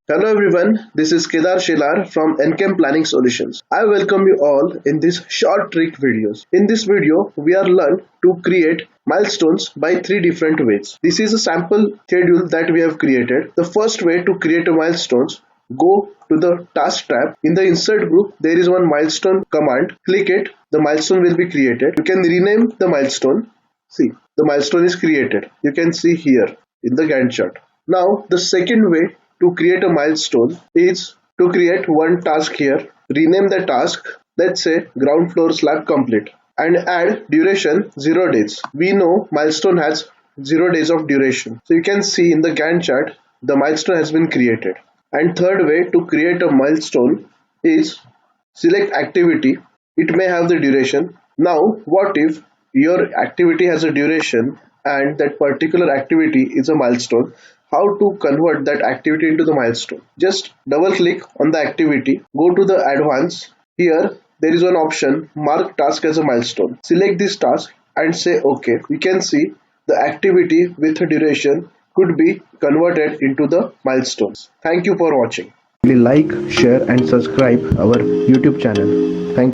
Hello everyone, this is Kedar Shelar from NCAM Planning Solutions. I welcome you all in this short trick videos. In this video, we are learned to create milestones by three different ways. This is a sample schedule that we have created. The first way to create a milestones, go to the task tab. In the insert group, there is one milestone command. Click it, the milestone will be created. You can rename the milestone. See, the milestone is created. You can see here in the Gantt chart. Now, the second way to create a milestone is to create one task here. Rename the task, let's say ground floor slab complete, and add duration 0 days. We know milestone has 0 days of duration. So you can see in the Gantt chart, the milestone has been created. And third way to create a milestone is select activity. It may have the duration. Now, what if your activity has a duration and that particular activity is a milestone? How to convert that activity into the milestone? Just double click on the activity, go to the advanced. Here there is one option, mark task as a milestone. Select this task and say OK. You can see the activity with duration could be converted into the milestones. Thank you for watching. Please like, share and subscribe our YouTube channel. Thank you.